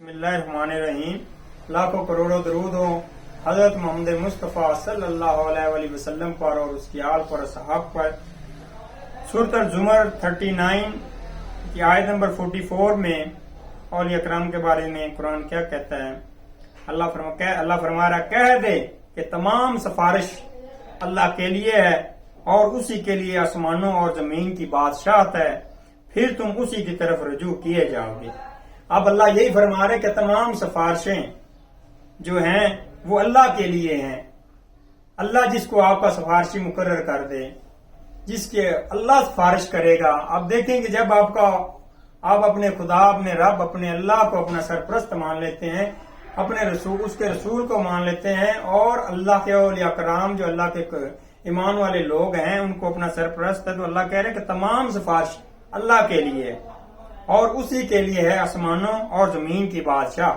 बिस्मिल्लाहिर्रहमानिर्रहीम। लाखों करोड़ों दरूद हो हजरत मोहम्मद मुस्तफ़ा सल्लल्लाहु अलैहि वसल्लम पर और उसकी आल पर सहाब पर। सूरत जुमर 39 की आयत नंबर 44 में औलिया करम के बारे में कुरान क्या कहता है? अल्लाह फरमा रहा, कह दे कि तमाम सिफारिश अल्लाह के लिए है और उसी के लिए आसमानों और जमीन की बादशाहत है, फिर तुम उसी की तरफ रजू किए जाओगे। अब अल्लाह यही फरमा रहे कि तमाम सिफारिशें जो हैं वो अल्लाह के लिए हैं। अल्लाह जिसको आपका सिफारिशी मुकर्रर कर दे, जिसके अल्लाह सिफारिश करेगा। आप देखेंगे जब आप अपने खुदा, अपने रब, अपने अल्लाह को अपना सरप्रस्त मान लेते हैं, अपने रसूल, उसके रसूल को मान लेते हैं और अल्लाह के औलिया कराम जो अल्लाह के ईमान वाले लोग हैं उनको अपना सरप्रस्त है, तो अल्लाह कह रहे हैं कि तमाम सिफारिश अल्लाह के लिए है और उसी के लिए है आसमानों और जमीन की बादशाह।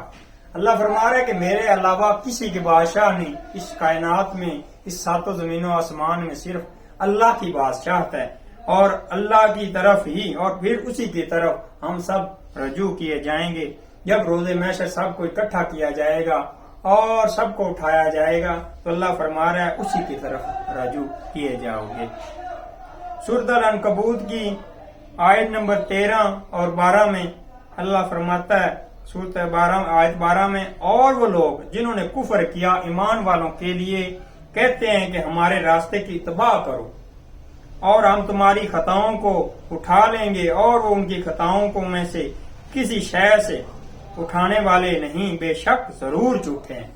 अल्लाह फरमा रहे कि मेरे अलावा किसी की बादशाह नहीं इस कायनात में, इस सातों जमीनों आसमान में सिर्फ अल्लाह की बादशाहत है और अल्लाह की तरफ ही और फिर उसी की तरफ हम सब रजू किए जाएंगे। जब रोजे महशर सबको इकट्ठा किया जाएगा और सबको उठाया जाएगा तो अल्लाह फरमा रहा है उसी की तरफ रजू किए जाओगे। सूरत अल-अनकबूत की आयत नंबर 13 और 12 में अल्लाह फरमाता है, सूरत 12 आयत 12 में, और वो लोग जिन्होंने कुफर किया ईमान वालों के लिए कहते हैं कि हमारे रास्ते की इत्तबा करो और हम तुम्हारी खताओं को उठा लेंगे, और वो उनकी खताओं को में से किसी शय से उठाने वाले नहीं, बेशक जरूर झूठे हैं।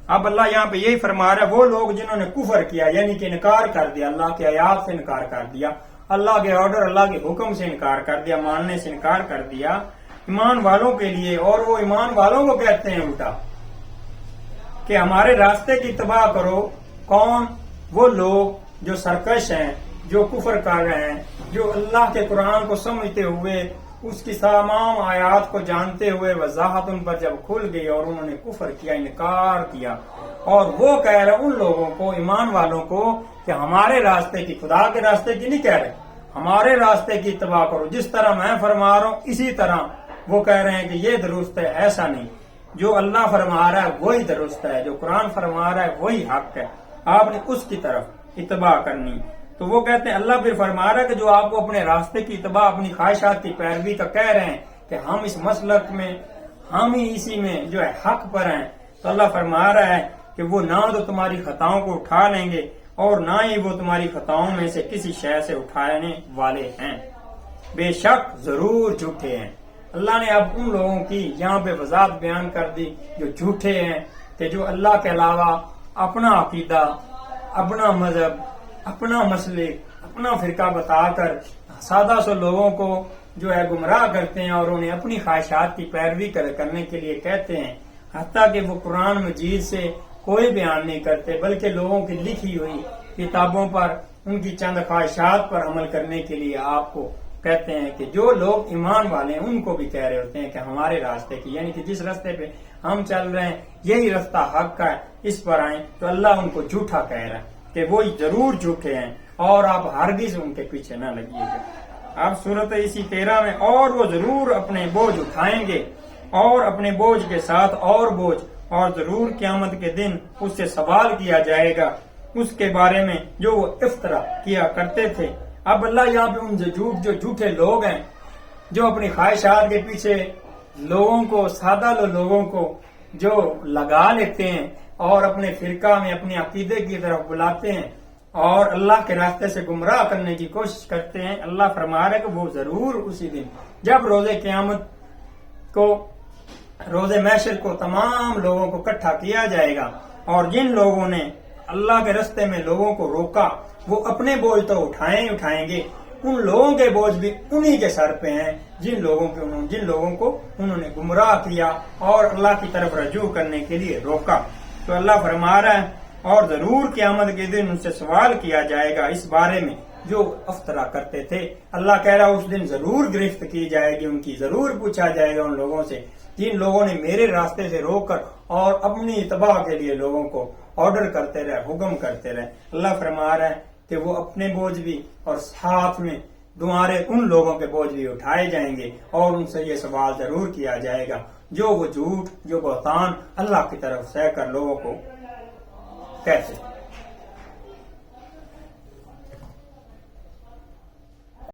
अब अल्लाह यहाँ पे यही फरमा रहा है, वो लोग जिन्होंने कुफर किया यानी कि इनकार कर दिया, अल्लाह के आयात से इनकार कर दिया, अल्लाह के ऑर्डर, अल्लाह के हुक्म से इनकार कर दिया, मानने से इनकार कर दिया ईमान वालों के लिए, और वो ईमान वालों को कहते हैं उल्टा कि हमारे रास्ते की इत्तबा करो। कौन? वो लोग जो सरकश हैं, जो कुफर कर रहे हैं, जो अल्लाह के कुरान को समझते हुए उसकी तमाम आयात को जानते हुए वजाहत उन पर जब खुल गई और उन्होंने कुफर किया, इनकार किया, और वो कह रहे उन लोगों को, ईमान वालों को, कि हमारे रास्ते की, खुदा के रास्ते की नहीं कह रहे, हमारे रास्ते की इत्तबा करो, जिस तरह मैं फरमा रहा हूँ इसी तरह। वो कह रहे हैं कि ये दुरुस्त है, ऐसा नहीं, जो अल्लाह फरमा रहा है वही दुरुस्त है, जो कुरान फरमा रहा है वही हक है, आपने उसकी तरफ इत्तबा करनी। तो वो कहते हैं, अल्लाह फिर फरमा रहा है कि जो आपको अपने रास्ते की इत्तबा, अपनी ख्वाहिशात की पैरवी का कह रहे हैं कि हम इस मसलक में, हम ही इसी में जो है हक पर हैं, तो अल्लाह फरमा रहा है कि वो ना तो तुम्हारी खताओं को उठा लेंगे और ना ही वो तुम्हारी खताओं में से किसी शय से उठाने वाले हैं, बेशक जरूर झूठे हैं। अल्लाह ने अब उन लोगों की यहाँ पे वजाहत बयान कर दी जो झूठे हैं, कि जो अल्लाह के अलावा अपना अकीदा, अपना मजहब, अपना मसलिक, अपना फिरका बताकर सादा सौ लोगों को जो है गुमराह करते हैं और उन्हें अपनी ख्वाहिशात की पैरवी करने के लिए कहते हैं, हत्ता कि वो कुरान मजीद से कोई बयान नहीं करते, बल्कि लोगों की लिखी हुई किताबों पर उनकी चंद ख्वाहिशात पर अमल करने के लिए आपको कहते हैं कि जो लोग ईमान वाले हैं उनको भी कह रहे होते हैं कि हमारे रास्ते की, यानी कि जिस रास्ते पे हम चल रहे हैं यही रास्ता हक का है, इस पर आए। तो अल्लाह उनको झूठा कह रहा है कि वो जरूर झूठे हैं और आप हरगिज़ उनके पीछे न लगिएगा। अब सूरत इसी 13 में, और वो जरूर अपने बोझ उठाएंगे और अपने बोझ के साथ और बोझ, और जरूर क़यामत के दिन उससे सवाल किया जाएगा उसके बारे में जो वो इफ्तरा किया करते थे। अब अल्लाह यहाँ पे उन जो झूठे लोग हैं, जो अपनी ख्वाहिशात के पीछे लोगों को, सादा लोगों को जो लगा लेते हैं और अपने फिरका में, अपने अकीदे की तरफ बुलाते हैं और अल्लाह के रास्ते से गुमराह करने की कोशिश करते हैं, अल्लाह फरमा रहे कि वो जरूर उसी दिन जब रोजे क़यामत को, रोजे महशर को तमाम लोगों को इकट्ठा किया जाएगा, और जिन लोगों ने अल्लाह के रास्ते में लोगों को रोका वो अपने बोझ तो उठाएंगे, उन लोगों के बोझ भी उन्हीं के सर पे हैं जिन लोगों को उन्होंने गुमराह किया और अल्लाह की तरफ रजू करने के लिए रोका। तो अल्लाह फरमा रहा है, और जरूर क़यामत के दिन उनसे सवाल किया जाएगा इस बारे में जो अफ्तरा करते थे। अल्लाह कह रहा है उस दिन जरूर गिरफ्त की जाएगी उनकी, जरूर पूछा जाएगा उन लोगों से जिन लोगों ने मेरे रास्ते से रोककर और अपनी इत्तबा के लिए लोगों को ऑर्डर करते रहे, हुक्म करते रहे। अल्लाह फरमा रहा है कि वो अपने बोझ भी और साथ में तुम्हारे उन लोगों के बोझ भी उठाए जाएंगे और उनसे ये सवाल जरूर किया जाएगा جو وہ جھوٹ جو بہتان اللہ کی طرف سے کر لوگوں کو کہتے ہیں.